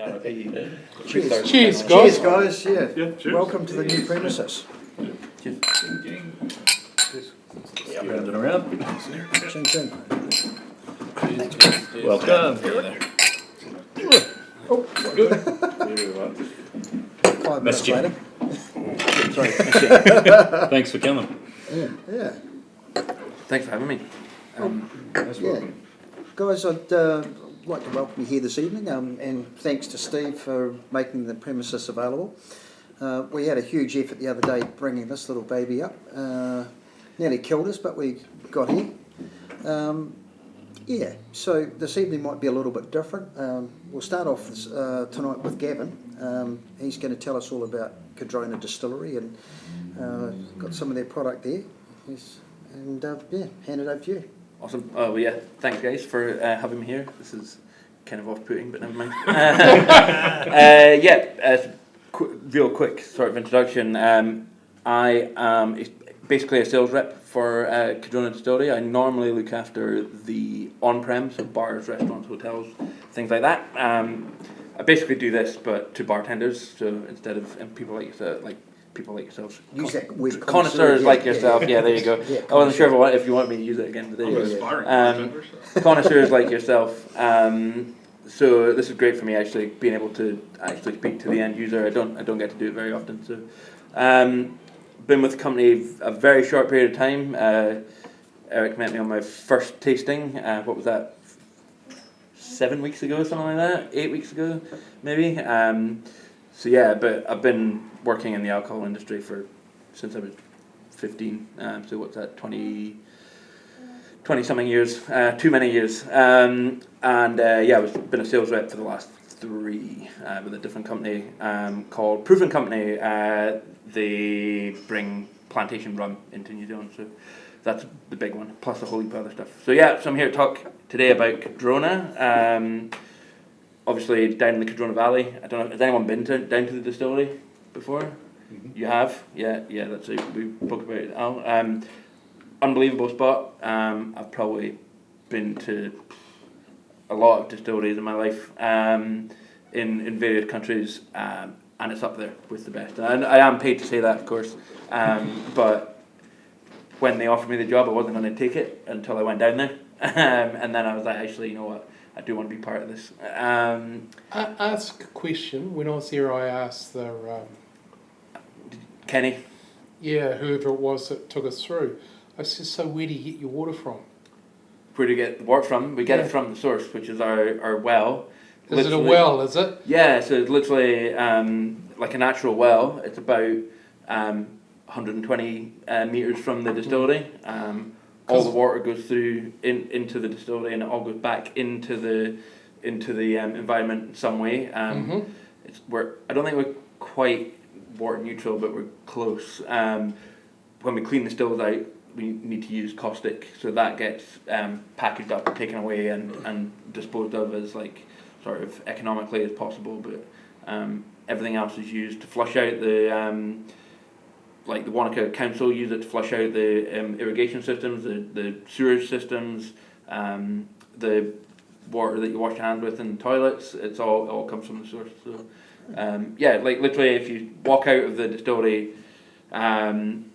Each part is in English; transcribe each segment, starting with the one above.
Cheers. Cheers, guys. Cheers, guys. Yeah. cheers. Welcome to the new premises. Cheers. Round and around. Chin chin. Welcome. Five minutes Missed you. later. Sorry. Thanks for coming. Yeah. Thanks for having me. Yeah. Guys, I'd like to welcome you here this evening, and thanks to Steve for making the premises available. We had a huge effort the other day bringing this little baby up. Nearly killed us, but we got here. Yeah, so this evening might be a little bit different. We'll start off tonight with Gavin. He's going to tell us all about Cardrona Distillery and got some of their product there. And yeah, hand it over to you. Awesome. Well, yeah, thanks guys for having me here. This is kind of off-putting, but never mind. Real quick sort of introduction. I am basically a sales rep for Cardrona Distillery. I normally look after the on-prem, so bars, restaurants, hotels, things like that. I basically do this, but to bartenders. So instead of people like yourselves, Use that word connoisseurs like yourself. Yeah, there you go. Yeah, I wasn't sure if you want me to use it again today. Connoisseurs like yourself. So this is great for me, actually, being able to actually speak to the end user. I don't get to do it very often. So, been with the company a very short period of time. Eric met me on my first tasting. What was that? 7 weeks ago, something like that. 8 weeks ago, maybe. So yeah, but I've been working in the alcohol industry since I was 15. So what's that? 20 something years, too many years. And yeah, I've been a sales rep for the last 3 with a different company called Proof & Company. They bring plantation rum into New Zealand, so that's the big one, plus a whole heap of other stuff. So yeah, so I'm here to talk today about Cardrona. Obviously down in the Cardrona Valley. I don't know, has anyone been down to the distillery before? Mm-hmm. You have? Yeah, that's it. We spoke about it now. Unbelievable spot. I've probably been to a lot of distilleries in my life in various countries, and it's up there with the best. And I am paid to say that, of course, but when they offered me the job, I wasn't going to take it until I went down there, and then I was like, actually, you know what? I do want to be part of this. I ask a question. When I was there, I asked the Kenny. Yeah, whoever it was that took us through. I said, so where do you get your water from? Where do you get the water from? We get it from the source, which is our well. Is it a well, is it? Yeah, so it's literally like a natural well. It's about 120 metres from the distillery. All the water goes through into the distillery, and it all goes back into the environment in some way. I don't think we're quite water neutral, but we're close. When we clean the stills out, we need to use caustic, so that gets packaged up, taken away, and disposed of as like sort of economically as possible. But everything else is used to flush out the like the Wanaka Council use it to flush out the irrigation systems, the sewage systems, the water that you wash your hands with in toilets. It all comes from the source. So yeah, like literally, if you walk out of the distillery, turn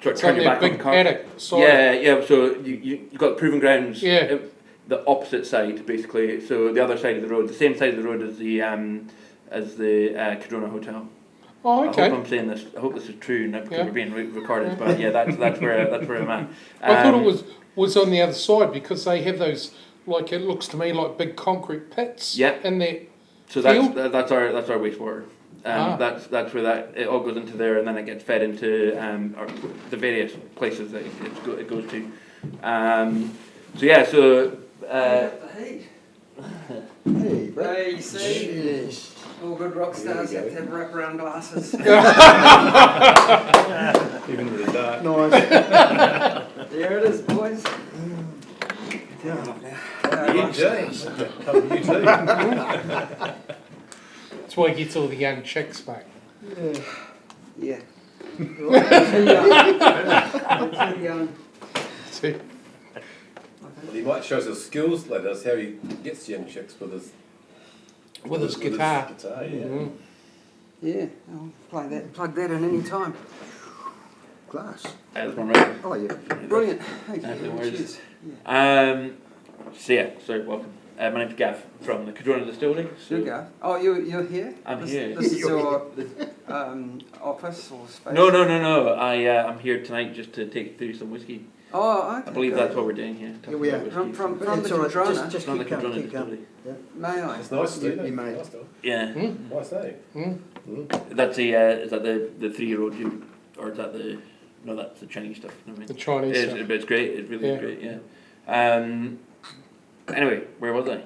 your back on the car. Paddock, yeah. So you got Proven Grounds. Yeah. The opposite side, basically. So the other side of the road, the same side of the road as the Cardrona Hotel. Oh, okay. I hope I'm saying this. I hope this is true, not because we're being recorded. But yeah, that's where I'm at. I thought it was on the other side because they have those, like, it looks to me like big concrete pits. Yeah. In there. So that's our wastewater. That's where it all goes into there, and then it gets fed into the various places that it goes to. So yeah, so. Hey, you see? Jeez. All good rock stars have to have wraparound glasses. Even in the dark. Nice. There it is, boys. James. That's why he gets all the young chicks, mate. Yeah. Yeah. Too young. See? Well, he might show us his skills later, that's how he gets young chicks with his With his guitar. Yeah. Yeah, I'll plug that in any time. Glass. That's one right. Oh, yeah. Brilliant. Thank No you. worries. Cheers. So yeah, sorry, welcome. My name's Gav from the Cardrona Distillery. So Sugar. Oh, you're here? I'm here. This is your office or space? No. I'm here tonight just to take you through some whiskey. Oh, okay. I believe great. that's what we're doing here. Here we are. Whiskey. From It's the all right, Cardrona. just From the keep going, Cardrona keep going. Distillery. May I? It's nice, You isn't it? may. Nice stuff. Yeah. Nice day. That's the is that the 3-year-old you, or is that the no? That's the Chinese stuff. Never mind. The Chinese It's, stuff. but it's great. It's really Yeah. great. Yeah. Anyway, where was I?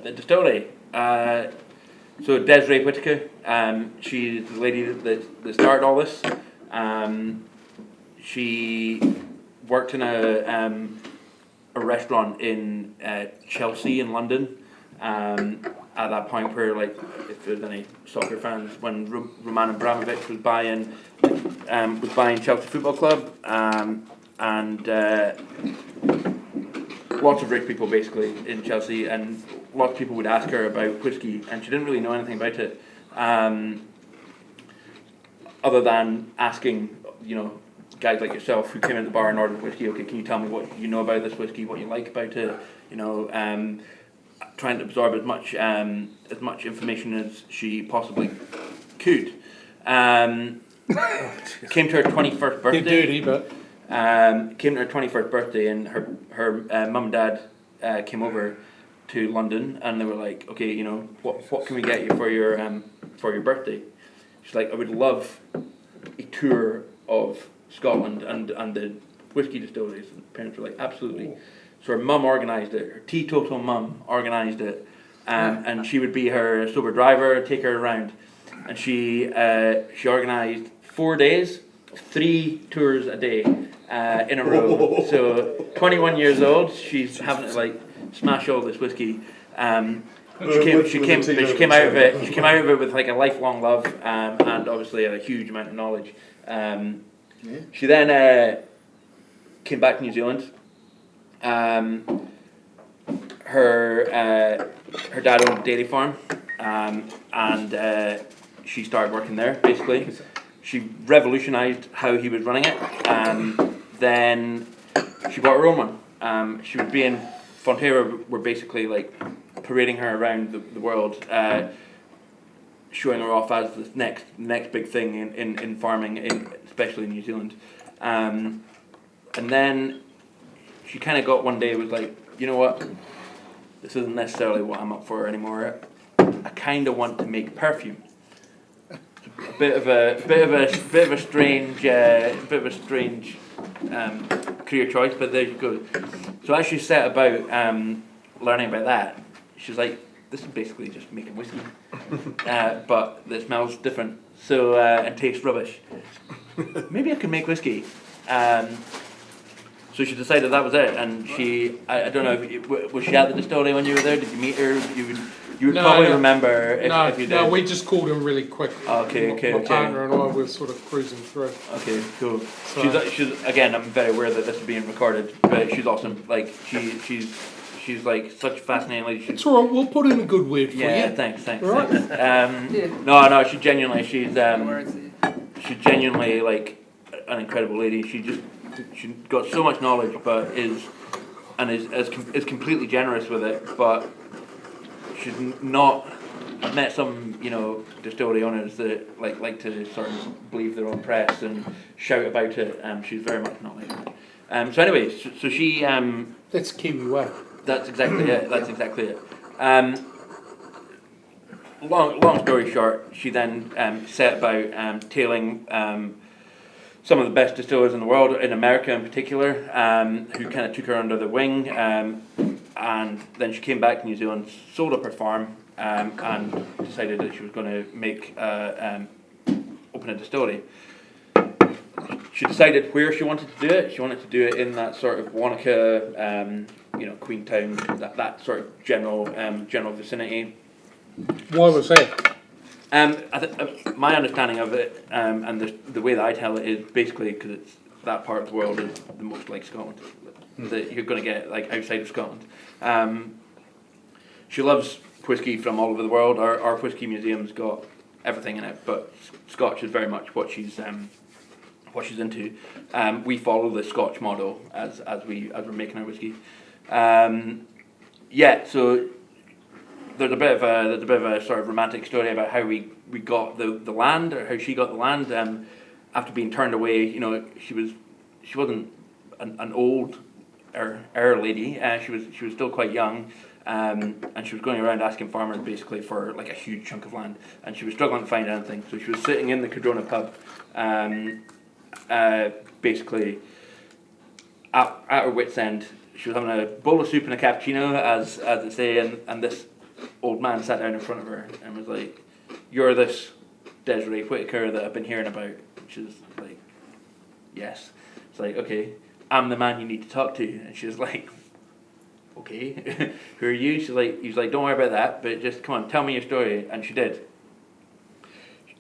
The distillery. So Desiree Whitaker. She's the lady that started all this. She worked in a restaurant in Chelsea in London. At that point where, like, if there's any soccer fans, when Roman Abramovich was buying Chelsea Football Club, and lots of rich people basically in Chelsea, and lots of people would ask her about whiskey, and she didn't really know anything about it, other than asking, guys like yourself who came in the bar and ordered whiskey. Okay, can you tell me what you know about this whiskey, what you like about it? Trying to absorb as much information as she possibly could. Came to her 21st birthday. They're dirty, but Came to her 21st birthday, and her mum and dad came over to London, and they were like, okay, what can we get you for your birthday? She's like, I would love a tour of Scotland and the whiskey distilleries. And the parents were like, absolutely. So her mum organised it, her teetotal mum organised it, and she would be her sober driver, take her around. And she organised 4 days, 3 tours a day in a row. So 21 years old, she's having to like smash all this whiskey. She came out of it with like a lifelong love, and obviously a huge amount of knowledge. She then came back to New Zealand. Her dad owned a dairy farm, and she started working there. Basically, she revolutionised how he was running it. Then she bought her own one. She would be in Fonterra, were basically like parading her around the world, showing her off as the next big thing in farming, especially in New Zealand. And then she kind of got one day, was like, you know what, this isn't necessarily what I'm up for anymore. I kind of want to make perfume. A bit of a strange career choice, but there you go. So as she set about learning about that, she's like, this is basically just making whiskey, but it smells different, so and tastes rubbish. Maybe I could make whiskey. So she decided that was it, and I don't know, was she at the distillery when you were there? Did you meet her? You would probably remember if you did. No, we just called him really quick. Okay. My partner and I were sort of cruising through. Okay, cool. So, She's again, I'm very aware that this is being recorded, but she's awesome. Like she's like such a fascinating lady. it's all right, we'll put in a good word for Yeah, you. thanks. Right. No, she's genuinely, she's Where is he? she's genuinely like an incredible lady. She got so much knowledge, but is completely generous with it. But she's not. I've met some distillery owners that like to sort of believe their own press and shout about it. She's very much not like that. So anyway, so she That's Kiwi way. That's exactly it. That's exactly it. Long story short, she then set about tailing some of the best distillers in the world, in America in particular, who kind of took her under their wing, and then she came back to New Zealand, sold up her farm, and decided that she was going to open a distillery. She decided where she wanted to do it. She wanted to do it in that sort of Wanaka, Queenstown, that sort of general vicinity. Why was that? My understanding of it, and the way that I tell it, is basically because it's that part of the world is the most like Scotland that you're going to get like outside of Scotland. She loves whiskey from all over the world. Our whiskey museum's got everything in it, but Scotch is very much what she's into. We follow the Scotch model as we're making our whiskey. So there's a bit of a sort of romantic story about how we got the land, or how she got the land. After being turned away, you know, she wasn't an old lady. She was still quite young. And she was going around asking farmers basically for like a huge chunk of land, and she was struggling to find anything. So she was sitting in the Cardrona pub, basically at her wit's end. She was having a bowl of soup and a cappuccino, as they say, and this old man sat down in front of her and was like, "You're this Desiree Whitaker that I've been hearing about." Which is like, "Yes." It's like, "Okay, I'm the man you need to talk to." And she was like, "Okay, who are you?" He was like, "Don't worry about that, but just come on, tell me your story." And she did.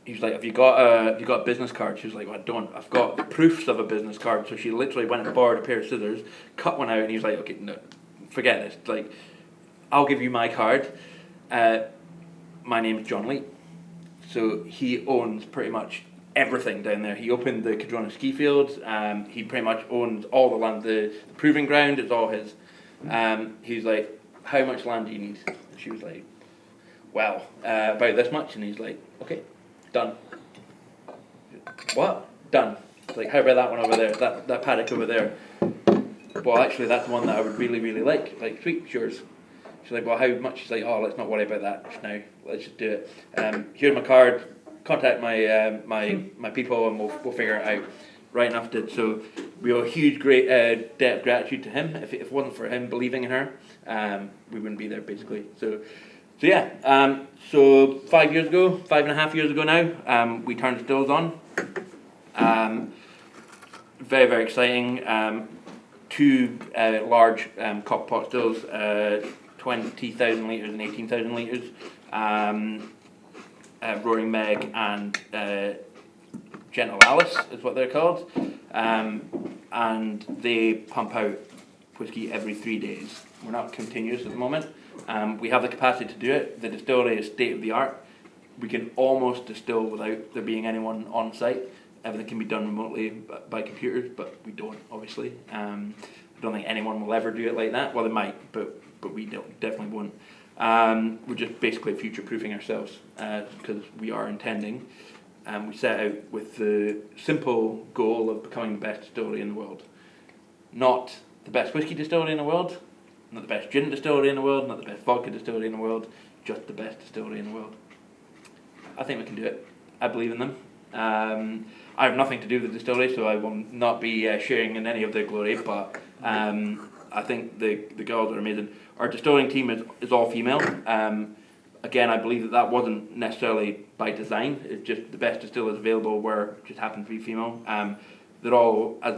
He was like, "Have you got a business card?" She was like, "Well, I don't. I've got the proofs of a business card." So she literally went and borrowed a pair of scissors, cut one out, and he was like, "Okay, no, forget this. Like, I'll give you my card. My name is John Lee." So he owns pretty much everything down there. He opened the Cardrona ski fields. He pretty much owns all the land. The proving ground is all his. He's like, "How much land do you need?" And she was like, "Well, about this much." And he's like, "Okay, done." "What?" "Done." It's like, "How about that one over there? That paddock over there?" "Well, actually, that's the one that I would really, really like." Like, "Sweet, yours." She's like, "Well, how much?" She's like, "Oh, let's not worry about that just now. Let's just do it. Here's my card. Contact my people, and we'll figure it out." Right enough did. So we owe a huge great debt of gratitude to him. If it wasn't for him believing in her, we wouldn't be there basically. So yeah. So 5.5 years ago now, we turned stills on. Very, very exciting. Two large copper pot stills, 20,000 litres and 18,000 litres. Roaring Meg and Gentle Alice is what they're called, and they pump out whiskey every 3 days. We're not continuous at the moment. We have the capacity to do it. The distillery is state of the art. We can almost distill without there being anyone on site. Everything can be done remotely by computers, but we don't, obviously. I don't think anyone will ever do it like that. Well, they might, but we definitely won't. We're just basically future-proofing ourselves, because we are intending. We set out with the simple goal of becoming the best distillery in the world. Not the best whiskey distillery in the world, not the best gin distillery in the world, not the best vodka distillery in the world, just the best distillery in the world. I think we can do it. I believe in them. I have nothing to do with the distillery, so I will not be sharing in any of their glory, but I think the girls are amazing. Our distilling team is all female. Again, I believe that wasn't necessarily by design. It's just the best distillers available just happen to be female. They're all as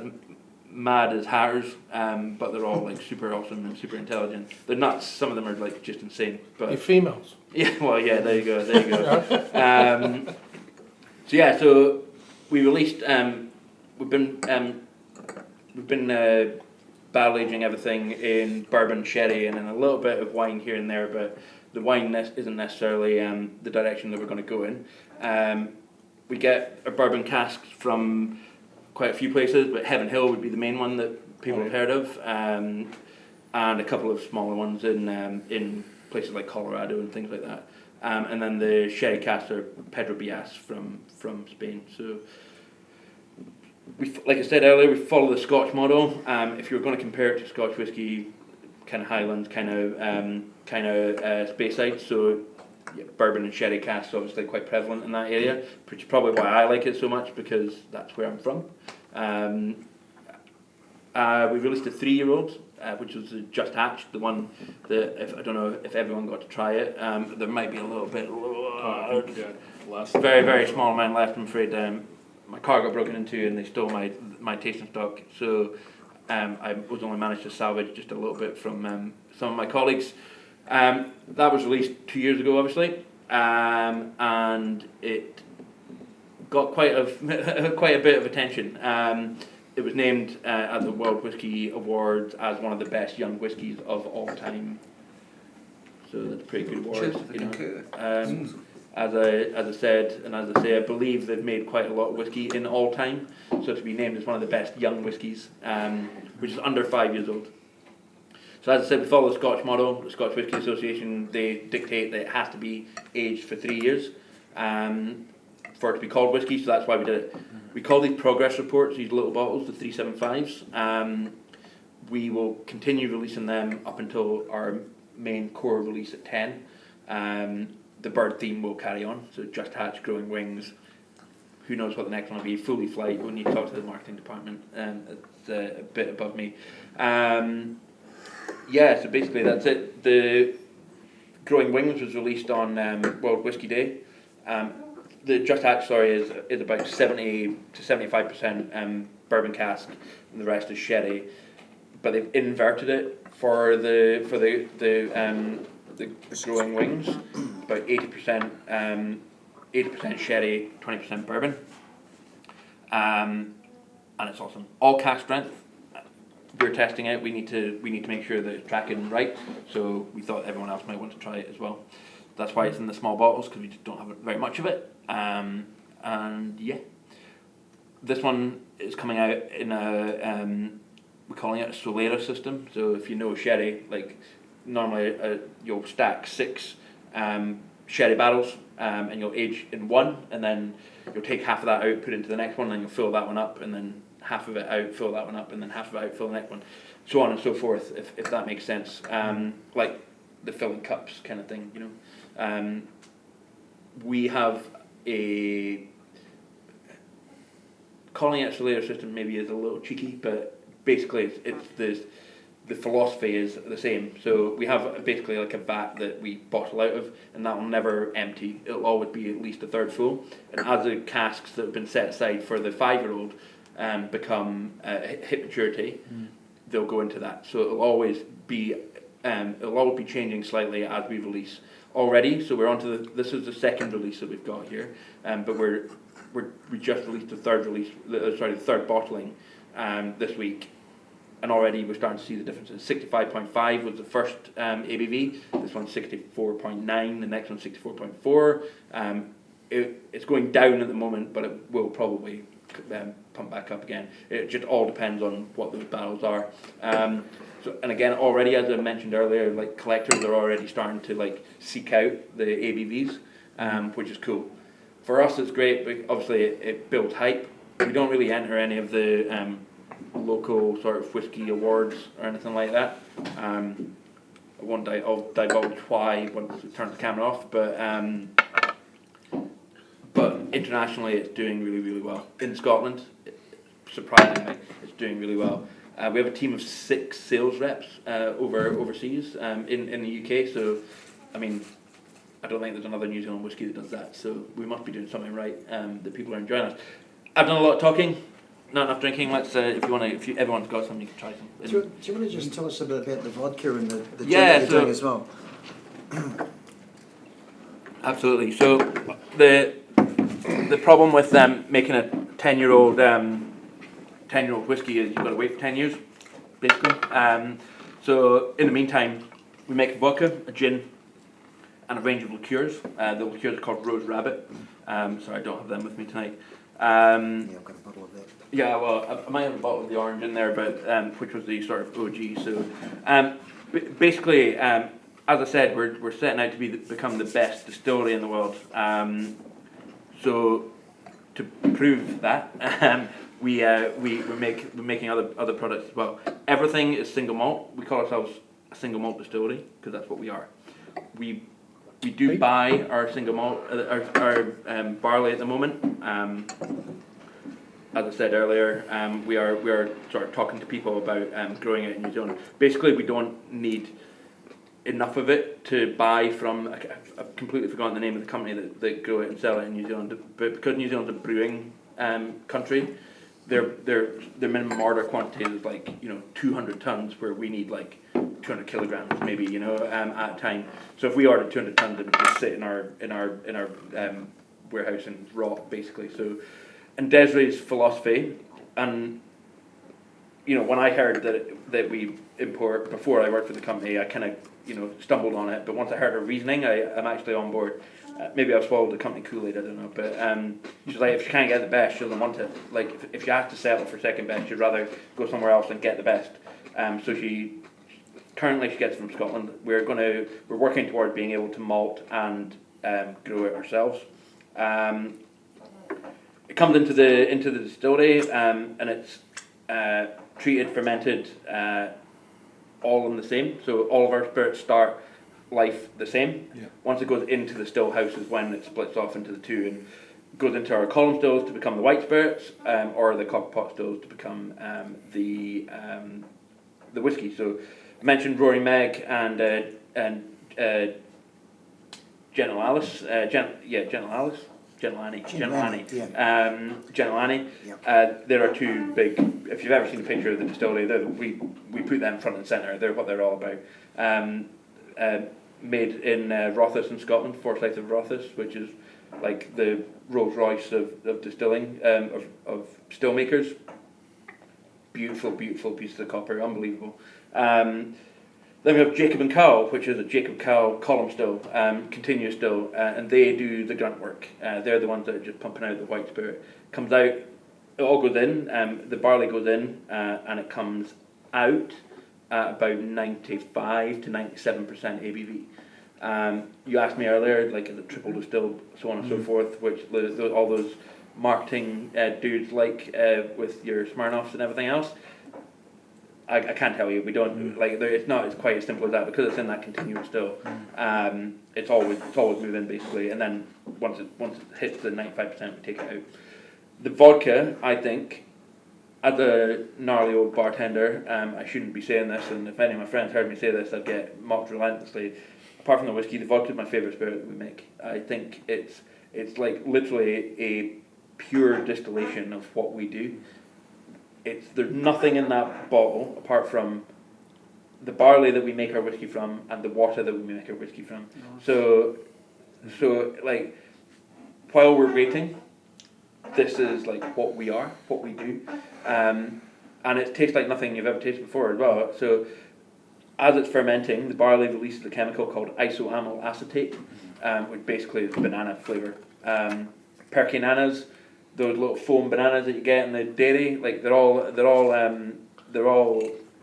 mad as hatters, but they're all like super awesome and super intelligent. They're nuts. Some of them are like just insane. But They're females. yeah, well, yeah, there you go. So we released. We've been barrel aging everything in bourbon, sherry, and then a little bit of wine here and there, but the wine isn't necessarily the direction that we're going to go in. We get our bourbon casks from quite a few places, but Heaven Hill would be the main one that people have heard of, and a couple of smaller ones in places like Colorado and things like that. And then the sherry casks are Pedro Bias from Spain. So, like I said earlier, we follow the Scotch model. If you're going to compare it to Scotch whisky, kind of Highlands, kind of Speyside, so yeah, bourbon and sherry casks obviously quite prevalent in that area, which is probably why I like it so much, because that's where I'm from. We released a 3-year-old, which was just hatched, the one that, I don't know if everyone got to try it, there might be a little bit, very, very small amount left, I'm afraid. My car got broken into and they stole my tasting stock, so I was only managed to salvage just a little bit from some of my colleagues. That was released 2 years ago, obviously, and it got quite a bit of attention. It was named at the World Whisky Awards as one of the best young whiskies of all time. so that's pretty good awards. Cheers to the You know. concur. As I said, and as I say, I believe they've made quite a lot of whiskey in all time. So to be named as one of the best young whiskies, which is under 5 years old. So as I said, we follow the Scotch model. The Scotch Whisky Association, they dictate that it has to be aged for 3 years for it to be called whiskey. So that's why we did it. We call these progress reports, these little bottles, the 375s. We will continue releasing them up until our main core release at 10. The bird theme will carry on, so Just Hatch, Growing Wings, who knows what the next one will be, Fully Flight, we'll need to talk to the marketing department, it's a bit above me. So basically that's it. The Growing Wings was released on World Whisky Day. The Just Hatch, is about 70 to 75% bourbon cask, and the rest is sherry. But they've inverted it for the Growing Wings, about 80% sherry, 20% bourbon, and it's awesome. All cask strength. We're testing it. We need to make sure that it's tracking right. So we thought everyone else might want to try it as well. That's why it's in the small bottles, because we just don't have very much of it. This one is coming out in a we're calling it a Solera system. So if you know sherry, like normally you'll stack 6 sherry barrels and you'll age in one, and then you'll take half of that out, put it into the next one, and then you'll fill that one up, and then half of it out, fill that one up, and then half of it out, fill the next one, so on and so forth, if that makes sense. Like the filling cups kind of thing, you know. We have a calling it a Solera system maybe is a little cheeky, but basically it's the philosophy is the same. So we have basically like a vat that we bottle out of, and that will never empty. It'll always be at least a third full. And as the casks that have been set aside for the 5-year-old become hit maturity, they'll go into that. So it'll always be changing slightly as we release already. So we're on to this is the second release that we've got here, but we just released the third bottling this week. And already we're starting to see the differences. 65.5 was the first ABV. This one's 64.9. The next one's 64.4. It's going down at the moment, but it will probably pump back up again. It just all depends on what those barrels are. And again, already as I mentioned earlier, like collectors are already starting to like seek out the ABVs, which is cool. For us, it's great. But obviously, it builds hype. We don't really enter any of the local sort of whiskey awards or anything like that. I'll divulge why once we turn the camera off, but internationally it's doing really, really well. In Scotland, surprisingly, it's doing really well. We have a team of 6 sales reps overseas in the UK, so I mean, I don't think there's another New Zealand whiskey that does that, so we must be doing something right, that people are enjoying us. I've done a lot of talking, not enough drinking. Let's if everyone's got something, you can try some. Do you want to just tell us a bit about the vodka and the gin Yeah, that you're doing as well? Absolutely. So the problem with making a 10-year-old whiskey is you've got to wait for 10 years, basically. So in the meantime, we make a vodka, a gin, and a range of liqueurs. The liqueurs are called Rose Rabbit. Sorry, I don't have them with me tonight. Yeah, I've got a bottle of that. Yeah, well, I might have a bottle of the orange in there, but which was the sort of OG. So, basically, as I said, we're setting out to become the best distillery in the world. So, to prove that, we're making other products as well. Everything is single malt. We call ourselves a single malt distillery because that's what we are. We do buy our single malt, our barley at the moment. As I said earlier, we are sort of talking to people about growing it in New Zealand. Basically, we don't need enough of it to buy from. I've completely forgotten the name of the company that grow it and sell it in New Zealand. But because New Zealand's a brewing country, their minimum order quantity is like 200 tons, where we need like 200 kilograms maybe at a time. So if we ordered 200 tons, it would just sit in our warehouse and rot basically. So, and Desiree's philosophy, and when I heard that we import, before I worked for the company, I kind of, stumbled on it. But once I heard her reasoning, I'm actually on board. Maybe I've swallowed the company Kool-Aid, I don't know. But she's like, if she can't get the best, she doesn't want it. Like, if she has to settle for second best, she'd rather go somewhere else and get the best. So currently she gets from Scotland. We're working towards being able to malt and grow it ourselves. It comes into the distillery, and it's treated, fermented, all in the same. So all of our spirits start life the same. Yeah. Once it goes into the still house is when it splits off into the two and goes into our column stills to become the white spirits, or the copper pot stills to become the whiskey. So I mentioned Roaring Meg and Gentle Alice, Gentle Alice. Gentle Annie. There are two big. If you've ever seen a picture of the distillery, we put them front and centre. They're what they're all about. Made in Rothes in Scotland, Forsyth of Rothes, which is like the Rolls Royce of distilling, of still makers. Beautiful piece of copper, unbelievable. Then we have Jacob and Cowell, which is a Jacob Cowell column still, continuous still, and they do the grunt work. They're the ones that are just pumping out the white spirit. Comes out, it all goes in, the barley goes in, and it comes out at about 95 to 97% ABV. You asked me earlier, like, is it triple distilled, so on and so forth, which all those marketing dudes like with your Smirnoffs and everything else. I can't tell you. We don't it's not as quite as simple as that because it's in that continuous still. It's always moving basically, and then once it hits the 95%, we take it out. The vodka, I think, as a gnarly old bartender, I shouldn't be saying this, and if any of my friends heard me say this, I'd get mocked relentlessly. Apart from the whiskey, the vodka is my favourite spirit that we make. I think it's like literally a pure distillation of what we do. There's nothing in that bottle apart from the barley that we make our whiskey from and the water that we make our whiskey from. So like, while we're rating, this is like what we are, what we do, and it tastes like nothing you've ever tasted before as well. So as it's fermenting, the barley releases a chemical called isoamyl acetate, which basically is banana flavour. Perkinanas, those little foam bananas that you get in the dairy, like they're all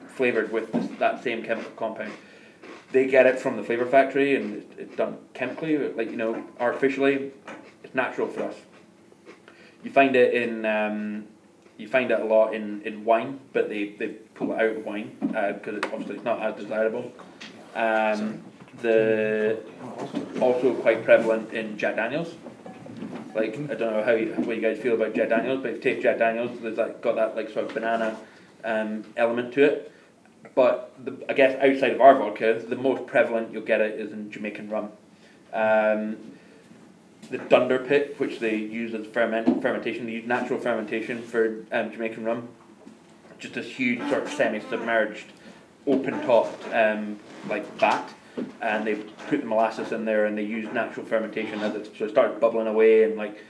flavoured with that same chemical compound. They get it from the flavour factory, and it's done chemically, like artificially. It's natural for us. You find it a lot in wine, but they pull it out of wine because it's not as desirable. Also quite prevalent in Jack Daniels. Like, I don't know what you guys feel about Jack Daniels, but if you take Jack Daniels, there's got that like sort of banana element to it. But I guess outside of our vodka, the most prevalent you'll get it is in Jamaican rum. The Dunder Pit, which they use as fermentation, they use natural fermentation for Jamaican rum. Just this huge sort of semi-submerged, open-topped vat. And they put the molasses in there and they use natural fermentation so it starts bubbling away, and like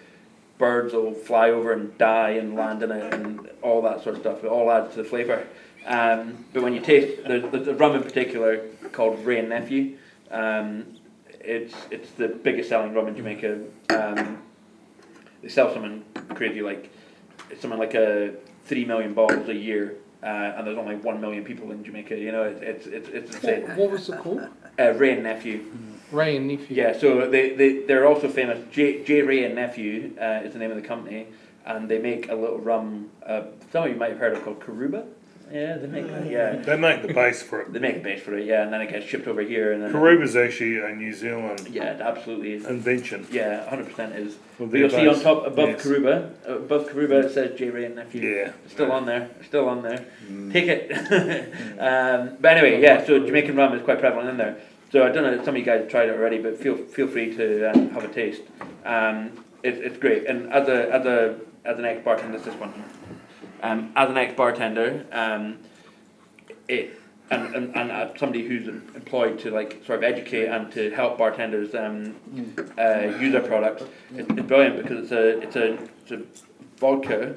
birds will fly over and die and land in it and all that sort of stuff. It all adds to the flavour. But when you taste, there's a rum in particular called Wray and Nephew. It's the biggest selling rum in Jamaica. They sell something crazy it's something like 3 million bottles a year. And there's only 1 million people in Jamaica. It's insane. What was it called? Ray and Nephew. Ray and Nephew. Yeah, so they're also famous. J Ray and Nephew is the name of the company, and they make a little rum. Some of you might have heard of it called Karuba. Yeah, they make that. Yeah. They make the base for it. They make a base for it, yeah, and then it gets shipped over here. And then Karuba's actually a New Zealand it absolutely is. invention. Yeah, 100% is. Well, But you'll see on top above yes. Karuba it says J Ray and Nephew. Yeah. It's still on there. Take it. But anyway, yeah. So Jamaican rum is quite prevalent in there. So I don't know if some of you guys have tried it already, but feel free to have a taste. It's great. And as an ex-bartender, this one. As an ex-bartender, and somebody who's employed to sort of educate and to help bartenders use our products, it's brilliant because it's a vodka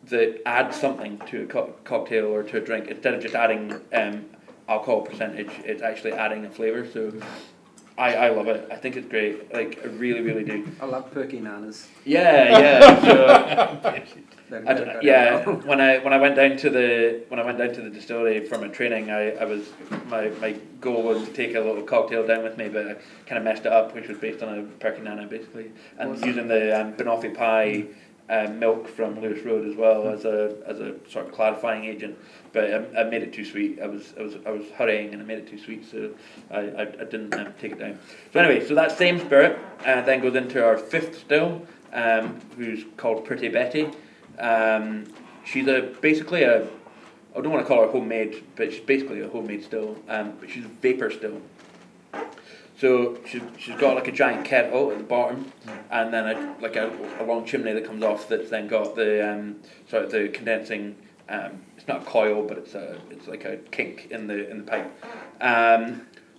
that adds something to a cocktail or to a drink instead of just adding alcohol percentage. It's actually adding a flavour. So I love it. I think it's great. Like, I really, really do. I love perky nanas. Yeah. So Yeah. when I went down to the distillery for my training, I was my goal was to take a little cocktail down with me, but I kind of messed it up, which was based on a perky nana basically, and using the banoffee pie milk from Lewis Road as well as a sort of clarifying agent. But I made it too sweet. I was hurrying and I made it too sweet, so I didn't take it down. So anyway, so that same spirit then goes into our fifth still, who's called Pretty Betty. She's basically I don't want to call her homemade, but she's basically a homemade still. But she's a vapor still. So she's got like a giant kettle at the bottom, and then a long chimney that comes off that's then got the the condensing. It's not a coil, but it's like a kink in the pipe.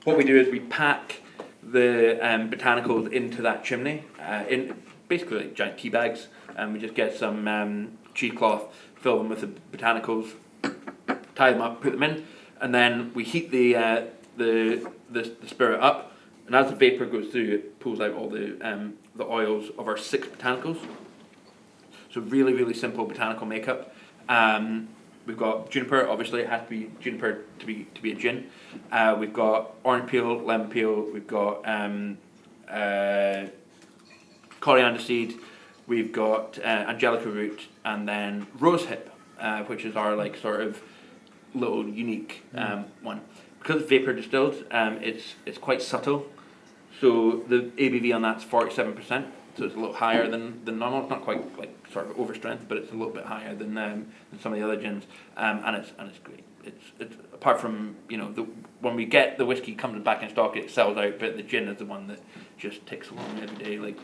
What we do is we pack the botanicals into that chimney in basically like giant tea bags, and we just get some cheesecloth, fill them with the botanicals, tie them up, put them in, and then we heat the spirit up, and as the vapor goes through, it pulls out all the oils of our 6 botanicals. So really, really simple botanical makeup. We've got juniper. Obviously, it has to be juniper to be a gin. We've got orange peel, lemon peel. We've got coriander seed. We've got angelica root, and then rosehip, which is our like sort of little unique one. Because it's vapor distilled, it's quite subtle. So the ABV on that's 47%. So it's a little higher than normal. It's not quite like sort of over strength, but it's a little bit higher than some of the other gins. And it's great. It's apart from when we get the whiskey comes back in stock, it sells out. But the gin is the one that just ticks along every day. Like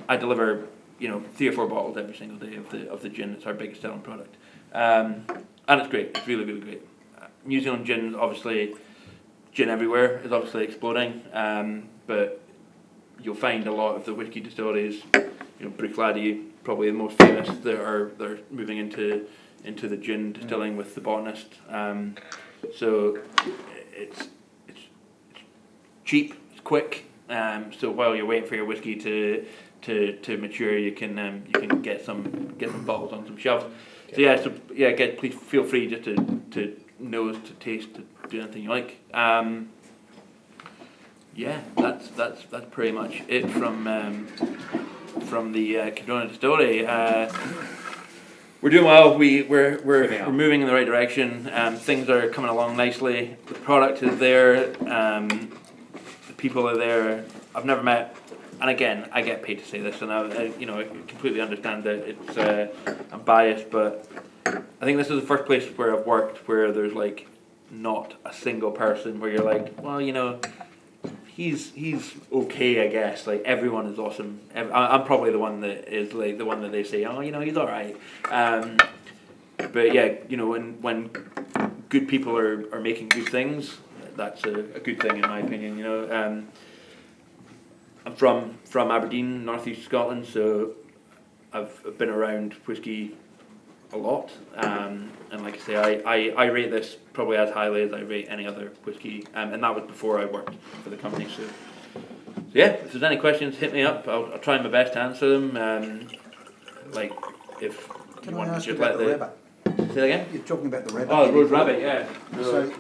I deliver 3 or 4 bottles every single day of the gin. It's our biggest selling product, and it's great. It's really, really great. New Zealand gin, obviously, gin everywhere is obviously exploding, but you'll find a lot of the whiskey distilleries, Bruichladdich, probably the most famous, they're moving into the gin distilling with the botanist. So it's cheap, it's quick. So while you're waiting for your whiskey to mature, you can get some bottles on some shelves. So please feel free just to nose, to taste, to do anything you like. That's pretty much it from the Cardrona Distillery. We're doing well. We're moving in the right direction. Things are coming along nicely. The product is there. The people are there. I've never met, and again, I get paid to say this, and I completely understand that it's I'm biased, but I think this is the first place where I've worked where there's like not a single person where you're like, well, he's okay, I guess. Like everyone is awesome. I'm probably the one that is like the one that they say, he's all right. But yeah, when good people are making good things, that's a good thing in my opinion. I'm from Aberdeen, northeast Scotland, so I've been around whiskey a lot, and like I say, I rate this probably as highly as I rate any other whiskey, and that was before I worked for the company. So yeah, if there's any questions, hit me up. I'll try my best to answer them. Like if Can you I want ask to you just about the rabbit? Say that again. You're talking about the rabbit. Oh, the road rabbit, yeah. So,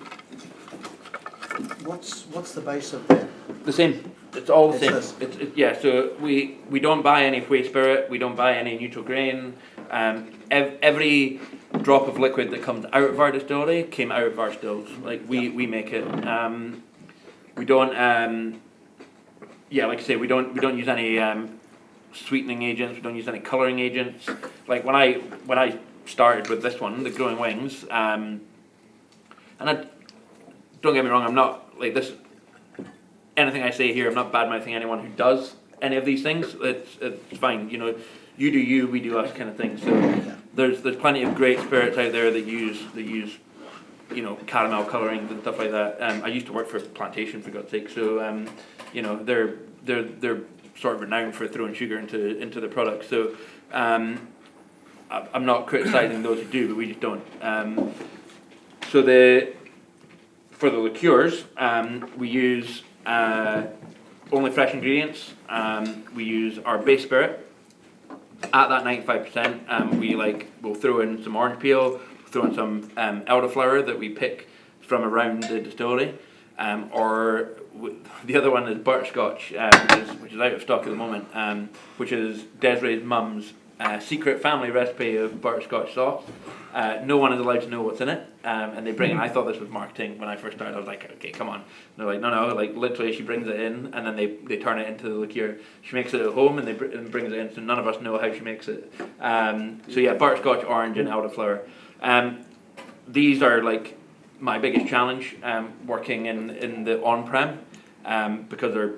what's the base of that? The same. It's all the same. This. It's so we don't buy any whey spirit. We don't buy any neutral grain. Every drop of liquid that comes out of our distillery came out of our stills. Like we make it. We don't. Like I say, we don't use any sweetening agents. We don't use any colouring agents. Like when I started with this one, the Growing Wings, and don't get me wrong, I'm not like this. Anything I say here, I'm not bad-mouthing anyone who does any of these things. It's fine. You do you, we do us, kind of thing. So there's plenty of great spirits out there that use caramel colourings and stuff like that. I used to work for Plantation, for God's sake. So they're sort of renowned for throwing sugar into the product. So I'm not criticising those who do, but we just don't. So for the liqueurs, we use only fresh ingredients. We use our base spirit at that 95%. We'll throw in some orange peel, throw in some elderflower that we pick from around the distillery, the other one is butterscotch, which is out of stock at the moment, which is Desiree's mum's secret family recipe of butterscotch sauce. No one is allowed to know what's in it, and they bring it. I thought this was marketing when I first started. I was like, okay, come on. And they're like, no, like literally, she brings it in, and then they turn it into the liqueur. She makes it at home, and brings it in, so none of us know how she makes it. So yeah, butterscotch, orange, and elderflower. These are like my biggest challenge working in the on-prem, because they're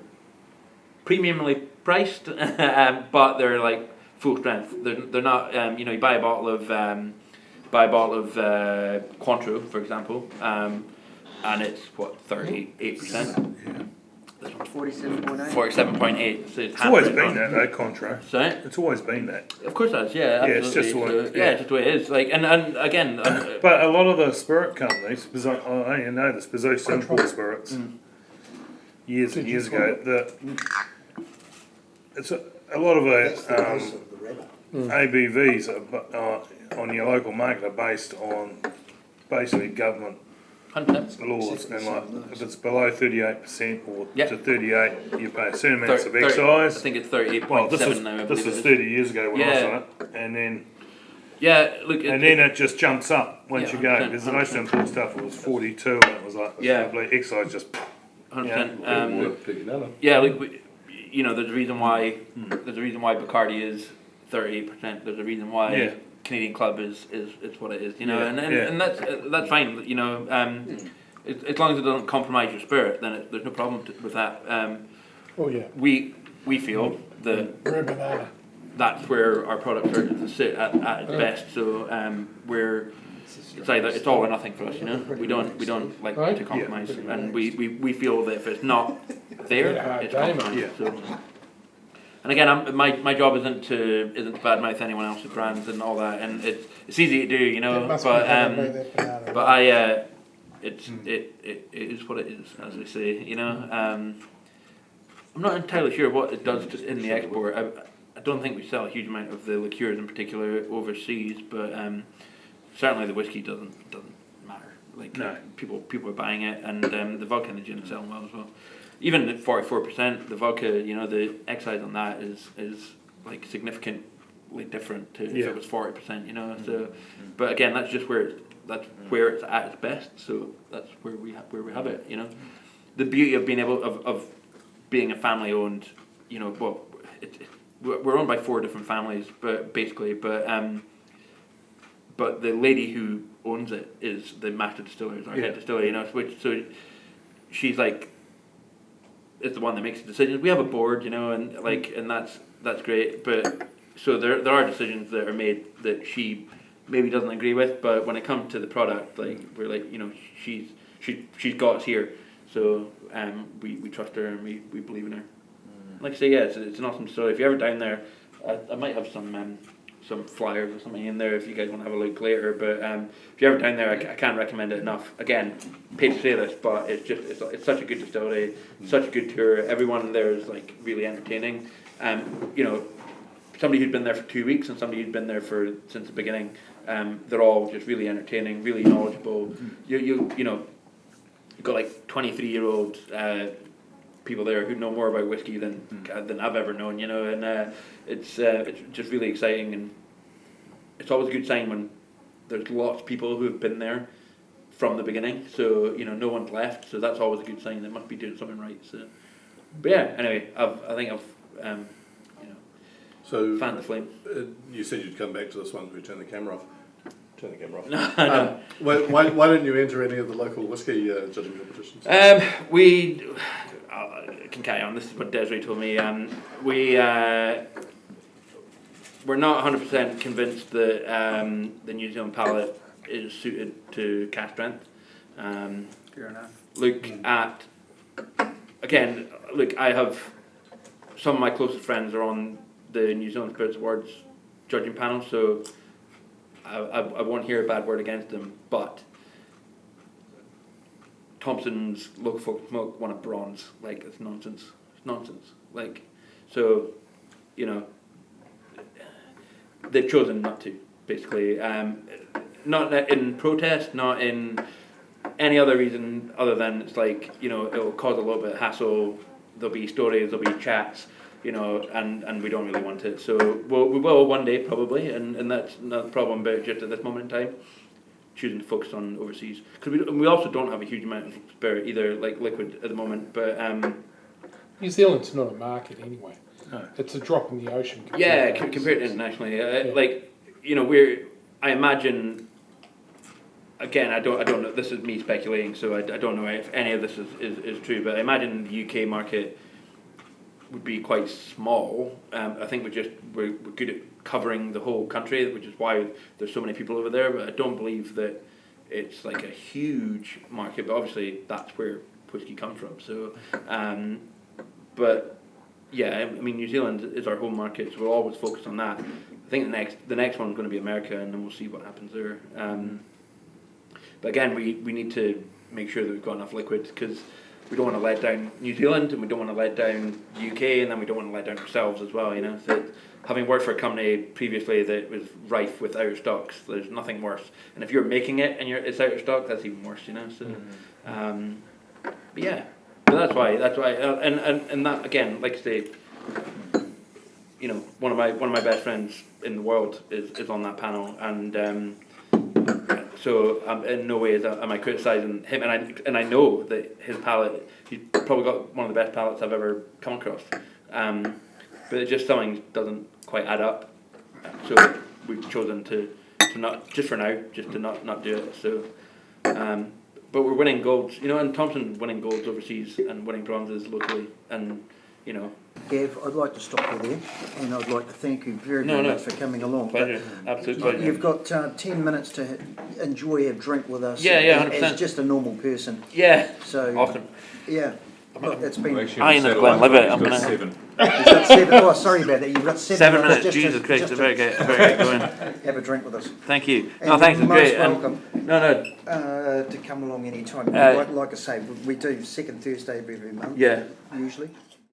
premiumly priced, but they're like full strength. They're not. You buy a bottle of Cointreau, for example, and it's what 38%. This one's 47.8. 47.8. So It's always been that, though, Contra. Sorry? It's always been that. Of course, it has. Yeah, Yeah, it's absolutely. just the way- So, yeah. it's just the way it is. Like, and again, But a lot of the spirit companies, because I know this, because I used to import spirits years and years ago, it's a lot of ABVs on your local market are based on basically government 100%. laws, and like if it's below 38% or Yep. to 38, you pay a certain amounts of 30 I excise. think it's 38.7 Well, this now. I was believe it is. 30 years ago when I was Yeah. on it, and then it it just jumps up once Yeah, you go. 100%, Because the most 100%. import stuff was 42, and it was like Yeah. the excise just. 100%. Yeah. There's a reason why Bacardi is 38%. There's a reason why Yeah. Canadian Club is what it is. Yeah, And that's fine. As long as it doesn't compromise your spirit, then there's no problem with that. Oh yeah. We feel that Rare banana. that's where our products are to sit at its best. So it's all or nothing for us. We don't like Right. to compromise, and we feel that if it's not there, it's compromised. Yeah. So. And again, my job isn't to badmouth anyone else's brands and all that, and it's easy to do, It must be but covered by that banana. but it is what it is, as they say, I'm not entirely sure what it does in the export. I don't think we sell a huge amount of the liqueurs in particular overseas, but certainly the whiskey doesn't matter. Like No. people are buying it, and the vodka and the gin are selling well as well. Even at 44%, the vodka, the excise on that is like significantly different to if Yeah. it was 40%. So, but again, that's just where it's at its best. So that's where we have it. The beauty of being able of being a family owned. We're owned by 4 different families, but the lady who owns it is the master distiller, is our head distiller. So she's like. It's the one that makes the decisions. We have a board, and that's great. But so there are decisions that are made that she maybe doesn't agree with. But when it comes to the product, like we're like, she's got us here. So we trust her and we believe in her. Like I say, yeah, it's an awesome story. If you're ever down there, I might have some flyers or something in there if you guys want to have a look later. But if you're ever down there, I can't recommend it enough. Again, paid to say this, but it's such a good distillery, such a good tour. Everyone there is like really entertaining. Somebody who'd been there for 2 weeks and somebody who'd been there since the beginning. They're all just really entertaining, really knowledgeable. You've got like 23-year-old people there who know more about whiskey than I've ever known, and it's just really exciting, and it's always a good sign when there's lots of people who have been there from the beginning, so no one's left, so that's always a good sign. They must be doing something right. So, but yeah, anyway, I think I've So fanned the flame. you said you'd come back to this one. We turn the camera off. Turn the camera off. No. Why don't you enter any of the local whiskey judging competitions? We I can carry on. This is what Desiree told me. We're not 100% convinced that the New Zealand palate is suited to cask strength. Fair enough. I have some of my closest friends are on the New Zealand Spirits Awards judging panel, so I won't hear a bad word against them, but Thompson's local folk smoke won a bronze. Like, it's nonsense. It's nonsense. Like, so, you know, they've chosen not to, basically. Not in protest, not in any other reason other than it's like, you know, it will cause a little bit of hassle. There'll be stories, there'll be chats, you know, and we don't really want it. So we will one day probably, and that's not a problem. But just at this moment in time, choosing to focus on overseas, because we also don't have a huge amount of spirit either, like liquid at the moment. But New Zealand's not a market anyway. No. It's a drop in the ocean. Compared to internationally, like, you know, I imagine. Again, I don't know. This is me speculating, so I don't know if any of this is true. But I imagine the UK market would be quite small. I think we're good at covering the whole country, which is why there's so many people over there. But I don't believe that it's like a huge market. But obviously, that's where whiskey comes from. So, but yeah, I mean, New Zealand is our home market, so we'll always focus on that. I think the next one's going to be America, and then we'll see what happens there. But again, we need to make sure that we've got enough liquid, because we don't want to let down New Zealand, and we don't want to let down the UK, and then we don't want to let down ourselves as well. You know, so having worked for a company previously that was rife with out of stocks, there's nothing worse. And if you're making it and it's out of stock, that's even worse. You know, so but yeah, but that's why, and that again, like I say, you know, one of my best friends in the world is on that panel, and. So in no way am I criticising him, and I know that his palate, he's probably got one of the best palates I've ever come across. But it's just something doesn't quite add up. So we've chosen to not, just for now, just to not do it. So, but we're winning golds, you know, and Thompson's winning golds overseas and winning bronzes locally, and you know. Gav, I'd like to stop you there, and I'd like to thank you very much for coming along. Pleasure, absolute pleasure. You've got 10 minutes to enjoy a drink with us. Yeah, 100%. As just a normal person. Yeah. So Awesome. Yeah. Look, it's been. I ain't a Glenlivet. I'm gonna. 7. You've got 7. Oh, sorry about that. You've got 7 minutes. Just Jesus Christ! just I better get going. Have a drink with us. Thank you. And No, thanks. It's you're great. most welcome. No. To come along any time. Like I say, we do second Thursday of every month. Yeah. Usually.